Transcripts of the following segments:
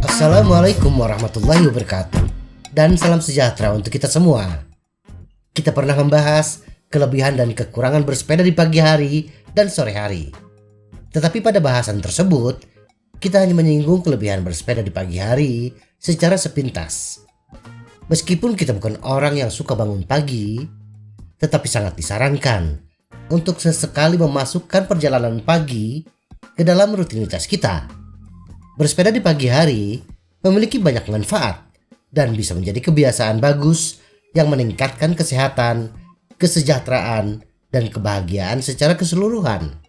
Assalamualaikum warahmatullahi wabarakatuh. Dan salam sejahtera untuk kita semua. Kita pernah membahas kelebihan dan kekurangan bersepeda di pagi hari dan sore hari. Tetapi pada bahasan tersebut, kita hanya menyinggung kelebihan bersepeda di pagi hari secara sepintas. Meskipun kita bukan orang yang suka bangun pagi, tetapi sangat disarankan untuk sesekali memasukkan perjalanan pagi ke dalam rutinitas kita. Bersepeda di pagi hari memiliki banyak manfaat dan bisa menjadi kebiasaan bagus yang meningkatkan kesehatan, kesejahteraan, dan kebahagiaan secara keseluruhan.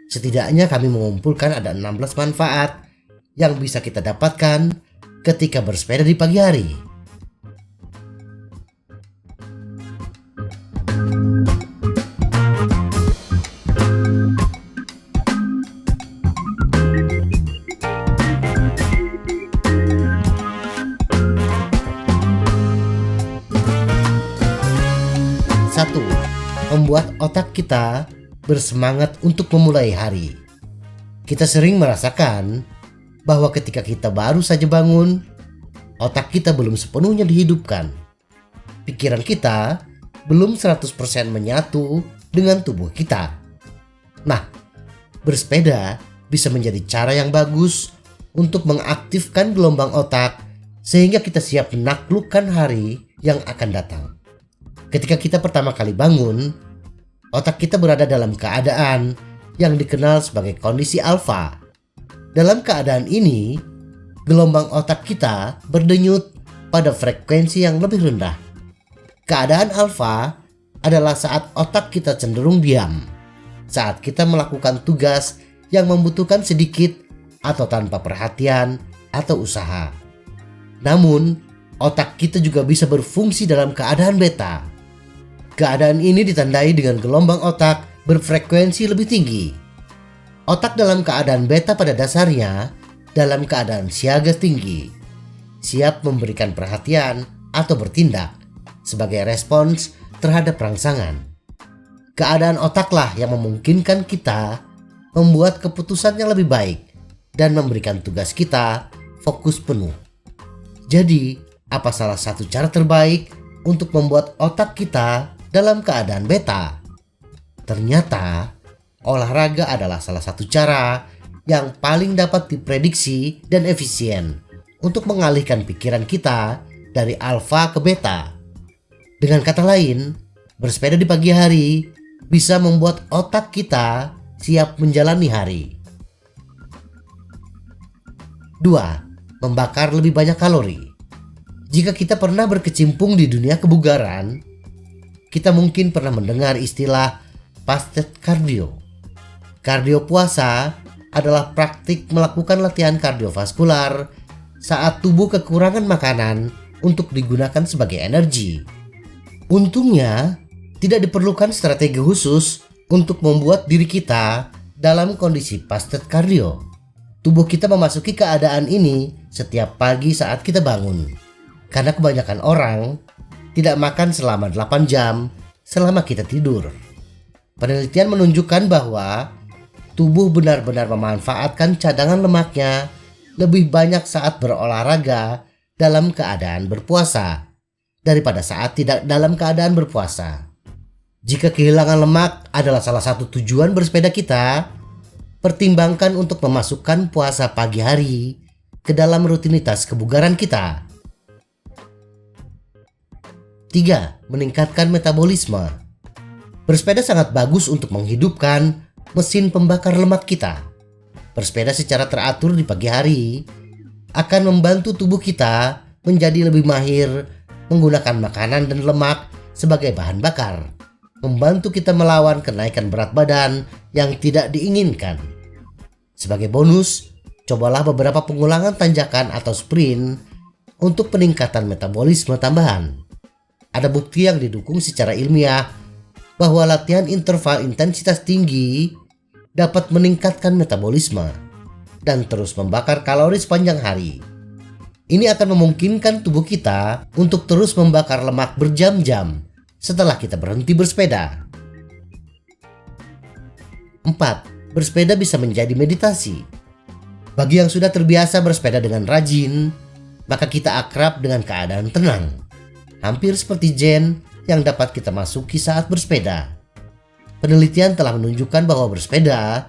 Setidaknya kami mengumpulkan ada 16 manfaat yang bisa kita dapatkan ketika bersepeda di pagi hari. Satu, membuat otak kita bersemangat untuk memulai hari. Kita sering merasakan bahwa ketika kita baru saja bangun, otak kita belum sepenuhnya dihidupkan. Pikiran kita belum 100% menyatu dengan tubuh kita. Nah, bersepeda bisa menjadi cara yang bagus untuk mengaktifkan gelombang otak sehingga kita siap menaklukkan hari yang akan datang. Ketika kita pertama kali bangun, otak kita berada dalam keadaan yang dikenal sebagai kondisi alfa. Dalam keadaan ini, gelombang otak kita berdenyut pada frekuensi yang lebih rendah. Keadaan alfa adalah saat otak kita cenderung diam, saat kita melakukan tugas yang membutuhkan sedikit atau tanpa perhatian atau usaha. Namun, otak kita juga bisa berfungsi dalam keadaan beta. Keadaan ini ditandai dengan gelombang otak berfrekuensi lebih tinggi. Otak dalam keadaan beta pada dasarnya dalam keadaan siaga tinggi, siap memberikan perhatian atau bertindak sebagai respons terhadap rangsangan. Keadaan otaklah yang memungkinkan kita membuat keputusan yang lebih baik dan memberikan tugas kita fokus penuh. Jadi, apa salah satu cara terbaik untuk membuat otak kita dalam keadaan beta? Ternyata olahraga adalah salah satu cara yang paling dapat diprediksi dan efisien untuk mengalihkan pikiran kita dari alfa ke beta. Dengan kata lain, bersepeda di pagi hari bisa membuat otak kita siap menjalani hari. 2. Membakar lebih banyak kalori. Jika kita pernah berkecimpung di dunia kebugaran, kita mungkin pernah mendengar istilah fasted cardio. Kardio puasa adalah praktik melakukan latihan kardiovaskular saat tubuh kekurangan makanan untuk digunakan sebagai energi. Untungnya, tidak diperlukan strategi khusus untuk membuat diri kita dalam kondisi fasted cardio. Tubuh kita memasuki keadaan ini setiap pagi saat kita bangun. Karena kebanyakan orang tidak makan selama 8 jam selama kita tidur. Penelitian menunjukkan bahwa tubuh benar-benar memanfaatkan cadangan lemaknya lebih banyak saat berolahraga dalam keadaan berpuasa daripada saat tidak dalam keadaan berpuasa. Jika kehilangan lemak adalah salah satu tujuan bersepeda kita, pertimbangkan untuk memasukkan puasa pagi hari ke dalam rutinitas kebugaran kita. 3. Meningkatkan metabolisme. Bersepeda sangat bagus untuk menghidupkan mesin pembakar lemak kita. Bersepeda secara teratur di pagi hari akan membantu tubuh kita menjadi lebih mahir menggunakan makanan dan lemak sebagai bahan bakar, membantu kita melawan kenaikan berat badan yang tidak diinginkan. Sebagai bonus, cobalah beberapa pengulangan tanjakan atau sprint untuk peningkatan metabolisme tambahan. Ada bukti yang didukung secara ilmiah bahwa latihan interval intensitas tinggi dapat meningkatkan metabolisme dan terus membakar kalori sepanjang hari. Ini akan memungkinkan tubuh kita untuk terus membakar lemak berjam-jam setelah kita berhenti bersepeda. 4. Bersepeda bisa menjadi meditasi. Bagi yang sudah terbiasa bersepeda dengan rajin, maka kita akrab dengan keadaan tenang. Hampir seperti zen yang dapat kita masuki saat bersepeda. Penelitian telah menunjukkan bahwa bersepeda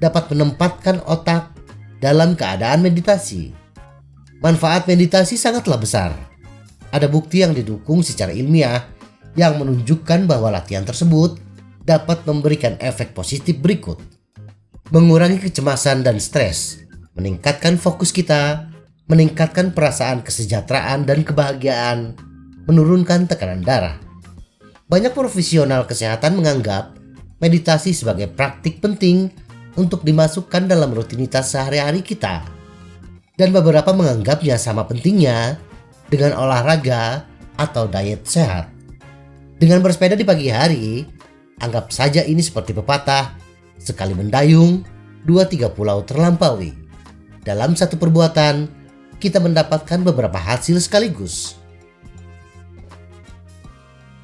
dapat menempatkan otak dalam keadaan meditasi. Manfaat meditasi sangatlah besar. Ada bukti yang didukung secara ilmiah yang menunjukkan bahwa latihan tersebut dapat memberikan efek positif berikut. Mengurangi kecemasan dan stres, meningkatkan fokus kita, meningkatkan perasaan kesejahteraan dan kebahagiaan, menurunkan tekanan darah. Banyak profesional kesehatan menganggap meditasi sebagai praktik penting untuk dimasukkan dalam rutinitas sehari-hari kita. Dan beberapa menganggapnya sama pentingnya dengan olahraga atau diet sehat. Dengan bersepeda di pagi hari, anggap saja ini seperti pepatah, sekali mendayung, 2-3 pulau terlampaui. Dalam satu perbuatan, kita mendapatkan beberapa hasil sekaligus.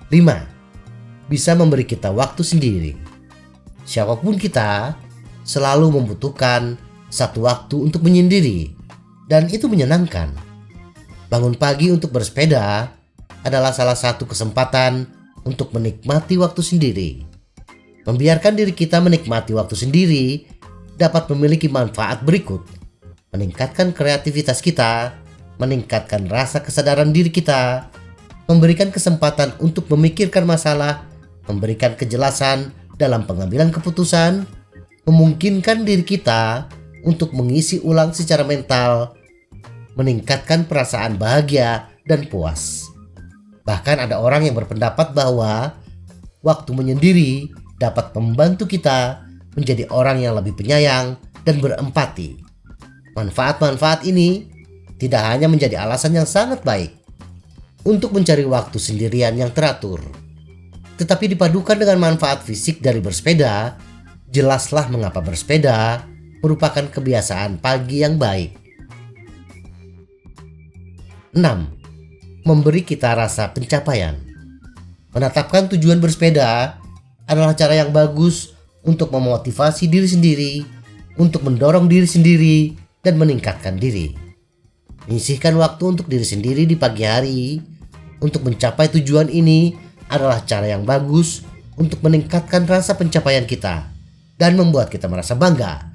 5. Bisa memberi kita waktu sendiri. Siapapun kita selalu membutuhkan satu waktu untuk menyendiri, dan itu menyenangkan. Bangun pagi untuk bersepeda adalah salah satu kesempatan untuk menikmati waktu sendiri. Membiarkan diri kita menikmati waktu sendiri dapat memiliki manfaat berikut: meningkatkan kreativitas kita, meningkatkan rasa kesadaran diri kita, memberikan kesempatan untuk memikirkan masalah, memberikan kejelasan dalam pengambilan keputusan, memungkinkan diri kita untuk mengisi ulang secara mental, meningkatkan perasaan bahagia dan puas. Bahkan ada orang yang berpendapat bahwa waktu menyendiri dapat membantu kita menjadi orang yang lebih penyayang dan berempati. Manfaat-manfaat ini tidak hanya menjadi alasan yang sangat baik untuk mencari waktu sendirian yang teratur, tetapi dipadukan dengan manfaat fisik dari bersepeda, jelaslah mengapa bersepeda merupakan kebiasaan pagi yang baik. 6. Memberi kita rasa pencapaian. Menetapkan tujuan bersepeda adalah cara yang bagus untuk memotivasi diri sendiri, untuk mendorong diri sendiri, dan meningkatkan diri. Menyisihkan waktu untuk diri sendiri di pagi hari untuk mencapai tujuan ini adalah cara yang bagus untuk meningkatkan rasa pencapaian kita dan membuat kita merasa bangga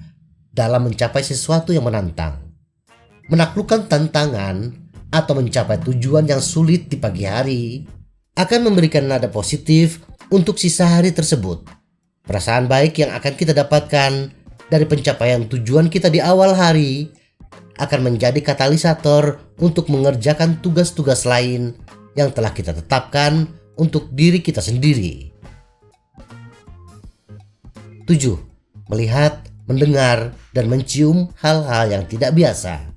dalam mencapai sesuatu yang menantang. Menaklukkan tantangan atau mencapai tujuan yang sulit di pagi hari akan memberikan nada positif untuk sisa hari tersebut. Perasaan baik yang akan kita dapatkan dari pencapaian tujuan kita di awal hari akan menjadi katalisator untuk mengerjakan tugas-tugas lain yang telah kita tetapkan untuk diri kita sendiri. 7. Melihat, mendengar, dan mencium hal-hal yang tidak biasa.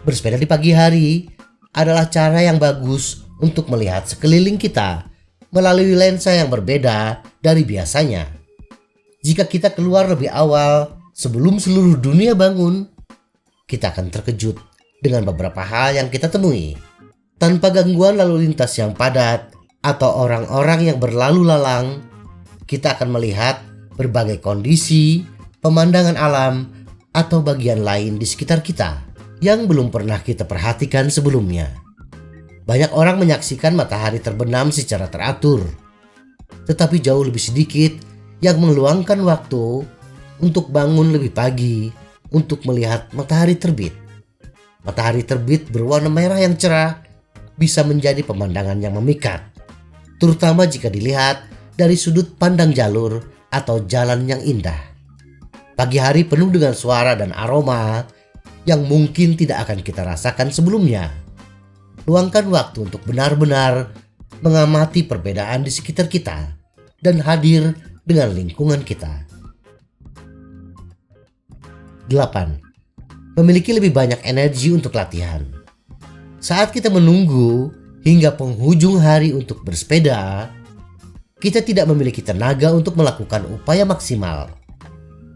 Bersepeda di pagi hari adalah cara yang bagus untuk melihat sekeliling kita melalui lensa yang berbeda dari biasanya. Jika kita keluar lebih awal sebelum seluruh dunia bangun, kita akan terkejut dengan beberapa hal yang kita temui. Tanpa gangguan lalu lintas yang padat atau orang-orang yang berlalu lalang, kita akan melihat berbagai kondisi, pemandangan alam, atau bagian lain di sekitar kita yang belum pernah kita perhatikan sebelumnya. Banyak orang menyaksikan matahari terbenam secara teratur, tetapi jauh lebih sedikit yang meluangkan waktu untuk bangun lebih pagi untuk melihat matahari terbit. Matahari terbit berwarna merah yang cerah bisa menjadi pemandangan yang memikat, terutama jika dilihat dari sudut pandang jalur atau jalan yang indah. Pagi hari penuh dengan suara dan aroma yang mungkin tidak akan kita rasakan sebelumnya. Luangkan waktu untuk benar-benar mengamati perbedaan di sekitar kita dan hadir dengan lingkungan kita. 8. Memiliki lebih banyak energi untuk latihan. Saat kita menunggu hingga penghujung hari untuk bersepeda, kita tidak memiliki tenaga untuk melakukan upaya maksimal.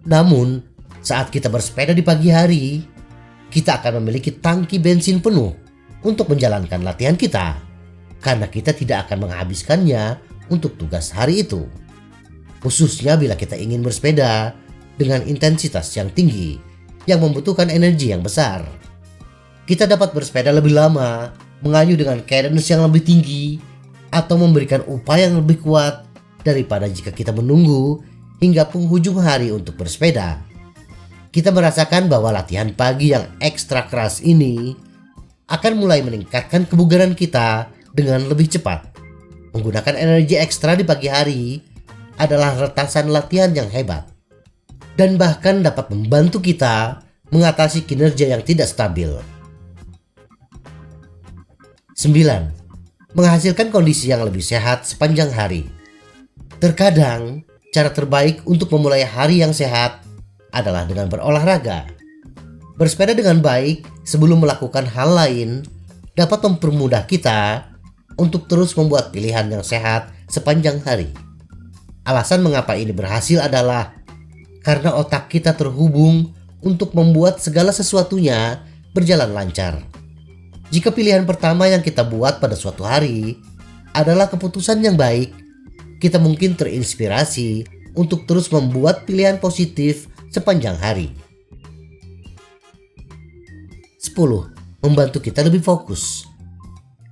Namun, saat kita bersepeda di pagi hari, kita akan memiliki tangki bensin penuh untuk menjalankan latihan kita, karena kita tidak akan menghabiskannya untuk tugas hari itu. khususnya bila kita ingin bersepeda dengan intensitas yang tinggi yang membutuhkan energi yang besar. Kita dapat bersepeda lebih lama, mengayuh dengan cadence yang lebih tinggi, atau memberikan upaya yang lebih kuat daripada jika kita menunggu hingga penghujung hari untuk bersepeda. Kita merasakan bahwa latihan pagi yang ekstra keras ini akan mulai meningkatkan kebugaran kita dengan lebih cepat. Menggunakan energi ekstra di pagi hari adalah retasan latihan yang hebat dan bahkan dapat membantu kita mengatasi kinerja yang tidak stabil. 9. Menghasilkan kondisi yang lebih sehat sepanjang hari. Terkadang, cara terbaik untuk memulai hari yang sehat adalah dengan berolahraga. Bersepeda dengan baik sebelum melakukan hal lain dapat mempermudah kita untuk terus membuat pilihan yang sehat sepanjang hari. Alasan mengapa ini berhasil adalah karena otak kita terhubung untuk membuat segala sesuatunya berjalan lancar. Jika pilihan pertama yang kita buat pada suatu hari adalah keputusan yang baik, kita mungkin terinspirasi untuk terus membuat pilihan positif sepanjang hari. 10. Membantu kita lebih fokus.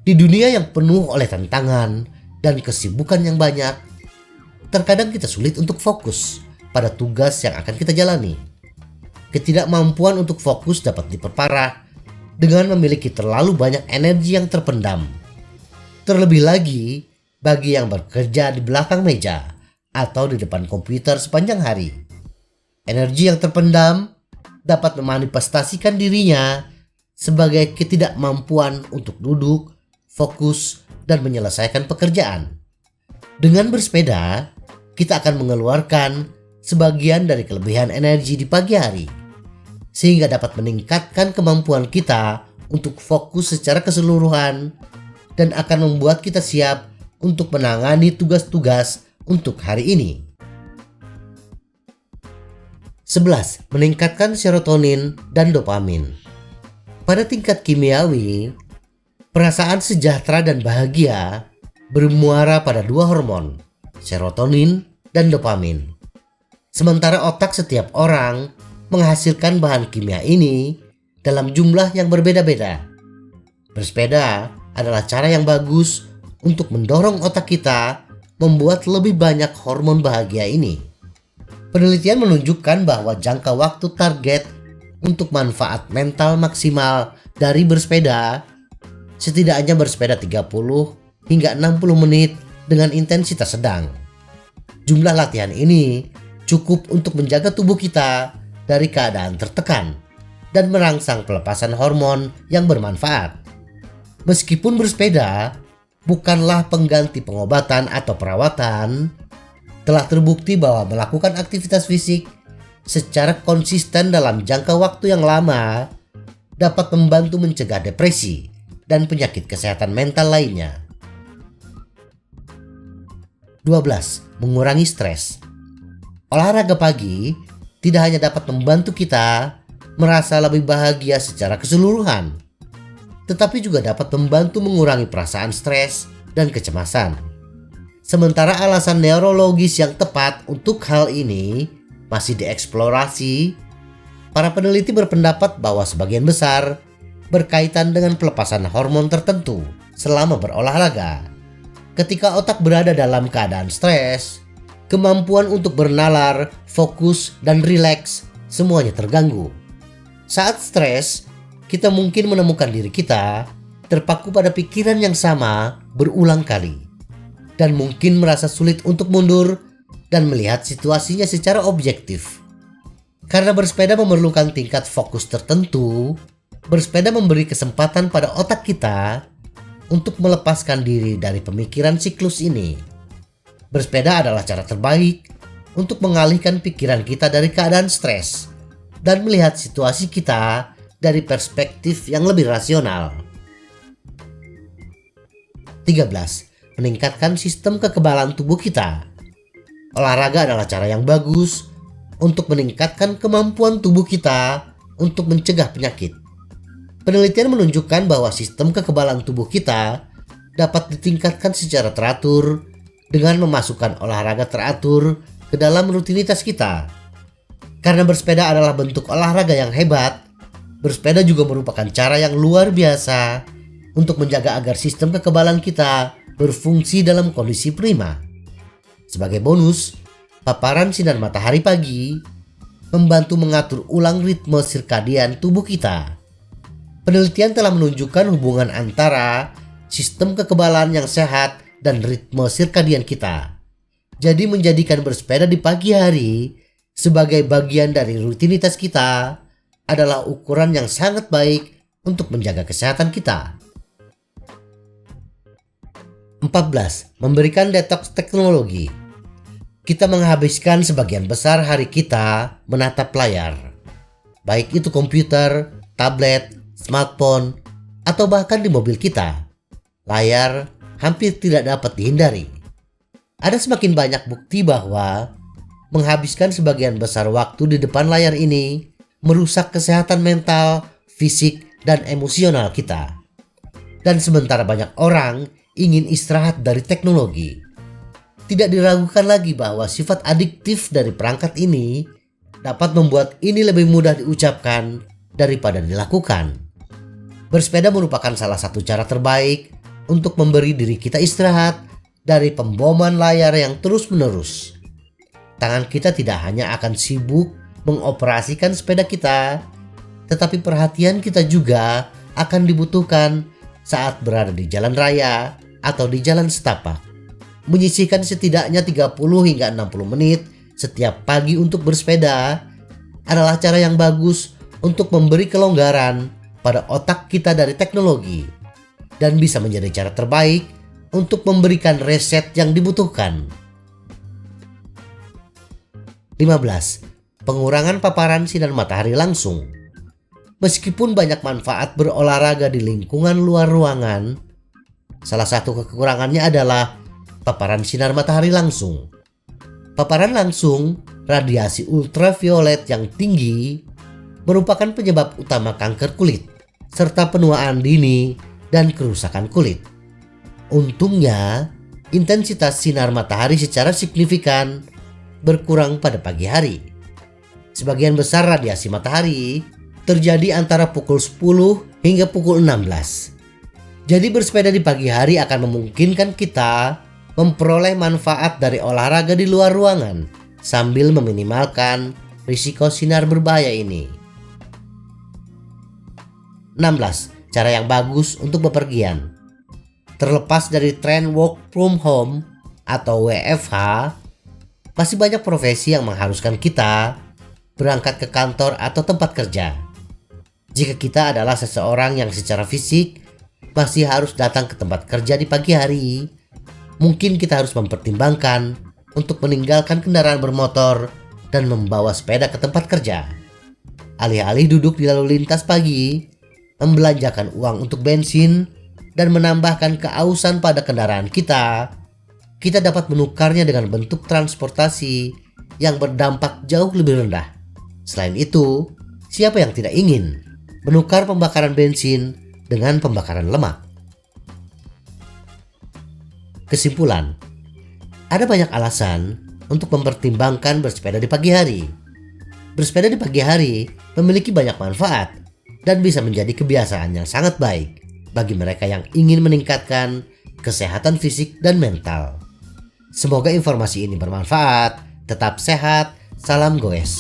Di dunia yang penuh oleh tantangan dan kesibukan yang banyak, terkadang kita sulit untuk fokus pada tugas yang akan kita jalani. Ketidakmampuan untuk fokus dapat diperparah dengan memiliki terlalu banyak energi yang terpendam. Terlebih lagi bagi yang bekerja di belakang meja atau di depan komputer sepanjang hari. Energi yang terpendam dapat memanifestasikan dirinya sebagai ketidakmampuan untuk duduk, fokus, dan menyelesaikan pekerjaan. Dengan bersepeda, kita akan mengeluarkan sebagian dari kelebihan energi di pagi hari, sehingga dapat meningkatkan kemampuan kita untuk fokus secara keseluruhan dan akan membuat kita siap untuk menangani tugas-tugas untuk hari ini. 11. Meningkatkan serotonin dan dopamin. Pada tingkat kimiawi, perasaan sejahtera dan bahagia bermuara pada dua hormon, serotonin dan dopamin. Sementara otak setiap orang menghasilkan bahan kimia ini dalam jumlah yang berbeda-beda. Bersepeda adalah cara yang bagus untuk mendorong otak kita membuat lebih banyak hormon bahagia ini. Penelitian menunjukkan bahwa jangka waktu target untuk manfaat mental maksimal dari bersepeda setidaknya bersepeda 30 hingga 60 menit dengan intensitas sedang. Jumlah latihan ini cukup untuk menjaga tubuh kita dari keadaan tertekan dan merangsang pelepasan hormon yang bermanfaat. Meskipun bersepeda bukanlah pengganti pengobatan atau perawatan, telah terbukti bahwa melakukan aktivitas fisik secara konsisten dalam jangka waktu yang lama dapat membantu mencegah depresi dan penyakit kesehatan mental lainnya. 12. Mengurangi stres. Olahraga pagi tidak hanya dapat membantu kita merasa lebih bahagia secara keseluruhan, tetapi juga dapat membantu mengurangi perasaan stres dan kecemasan. Sementara alasan neurologis yang tepat untuk hal ini masih dieksplorasi, para peneliti berpendapat bahwa sebagian besar berkaitan dengan pelepasan hormon tertentu selama berolahraga. Ketika otak berada dalam keadaan stres, kemampuan untuk bernalar, fokus, dan rileks semuanya terganggu. Saat stres, kita mungkin menemukan diri kita terpaku pada pikiran yang sama berulang kali, dan mungkin merasa sulit untuk mundur dan melihat situasinya secara objektif. Karena bersepeda memerlukan tingkat fokus tertentu, bersepeda memberi kesempatan pada otak kita untuk melepaskan diri dari pemikiran siklus ini. Bersepeda adalah cara terbaik untuk mengalihkan pikiran kita dari keadaan stres dan melihat situasi kita dari perspektif yang lebih rasional. 13. Meningkatkan sistem kekebalan tubuh kita. Olahraga adalah cara yang bagus untuk meningkatkan kemampuan tubuh kita untuk mencegah penyakit. Penelitian menunjukkan bahwa sistem kekebalan tubuh kita dapat ditingkatkan secara teratur dengan memasukkan olahraga teratur ke dalam rutinitas kita. Karena bersepeda adalah bentuk olahraga yang hebat, bersepeda juga merupakan cara yang luar biasa untuk menjaga agar sistem kekebalan kita berfungsi dalam kondisi prima. Sebagai bonus, paparan sinar matahari pagi membantu mengatur ulang ritme sirkadian tubuh kita. Penelitian telah menunjukkan hubungan antara sistem kekebalan yang sehat dan ritme sirkadian kita. Jadi menjadikan bersepeda di pagi hari sebagai bagian dari rutinitas kita adalah ukuran yang sangat baik untuk menjaga kesehatan kita. 14. Memberikan detoks teknologi. Kita menghabiskan sebagian besar hari kita menatap layar, baik itu komputer, tablet, smartphone, atau bahkan di mobil kita. Layar hampir tidak dapat dihindari. Ada semakin banyak bukti bahwa menghabiskan sebagian besar waktu di depan layar ini merusak kesehatan mental, fisik, dan emosional kita. Dan sementara banyak orang ingin istirahat dari teknologi, tidak diragukan lagi bahwa sifat adiktif dari perangkat ini dapat membuat ini lebih mudah diucapkan daripada dilakukan. Bersepeda merupakan salah satu cara terbaik untuk memberi diri kita istirahat dari pemboman layar yang terus-menerus. Tangan kita tidak hanya akan sibuk mengoperasikan sepeda kita, tetapi perhatian kita juga akan dibutuhkan saat berada di jalan raya atau di jalan setapak. Menyisihkan setidaknya 30 hingga 60 menit setiap pagi untuk bersepeda adalah cara yang bagus untuk memberi kelonggaran pada otak kita dari teknologi dan bisa menjadi cara terbaik untuk memberikan reset yang dibutuhkan. 15. Pengurangan paparan sinar matahari langsung. Meskipun banyak manfaat berolahraga di lingkungan luar ruangan, salah satu kekurangannya adalah paparan sinar matahari langsung. Paparan langsung, radiasi ultraviolet yang tinggi, merupakan penyebab utama kanker kulit, serta penuaan dini dan kerusakan kulit. Untungnya, intensitas sinar matahari secara signifikan berkurang pada pagi hari. Sebagian besar radiasi matahari terjadi antara pukul 10 hingga pukul 16. Jadi bersepeda di pagi hari akan memungkinkan kita memperoleh manfaat dari olahraga di luar ruangan sambil meminimalkan risiko sinar berbahaya ini. 16. Cara yang bagus untuk bepergian. Terlepas dari tren work from home atau WFH, masih banyak profesi yang mengharuskan kita berangkat ke kantor atau tempat kerja. Jika kita adalah seseorang yang secara fisik masih harus datang ke tempat kerja di pagi hari, mungkin kita harus mempertimbangkan untuk meninggalkan kendaraan bermotor dan membawa sepeda ke tempat kerja. Alih-alih duduk di lalu lintas pagi, membelanjakan uang untuk bensin, dan menambahkan keausan pada kendaraan kita dapat menukarnya dengan bentuk transportasi yang berdampak jauh lebih rendah. Selain itu, siapa yang tidak ingin menukar pembakaran bensin dengan pembakaran lemak? Kesimpulan, ada banyak alasan untuk mempertimbangkan bersepeda di pagi hari. Bersepeda di pagi hari memiliki banyak manfaat dan bisa menjadi kebiasaan yang sangat baik bagi mereka yang ingin meningkatkan kesehatan fisik dan mental. Semoga informasi ini bermanfaat. Tetap sehat. Salam goes.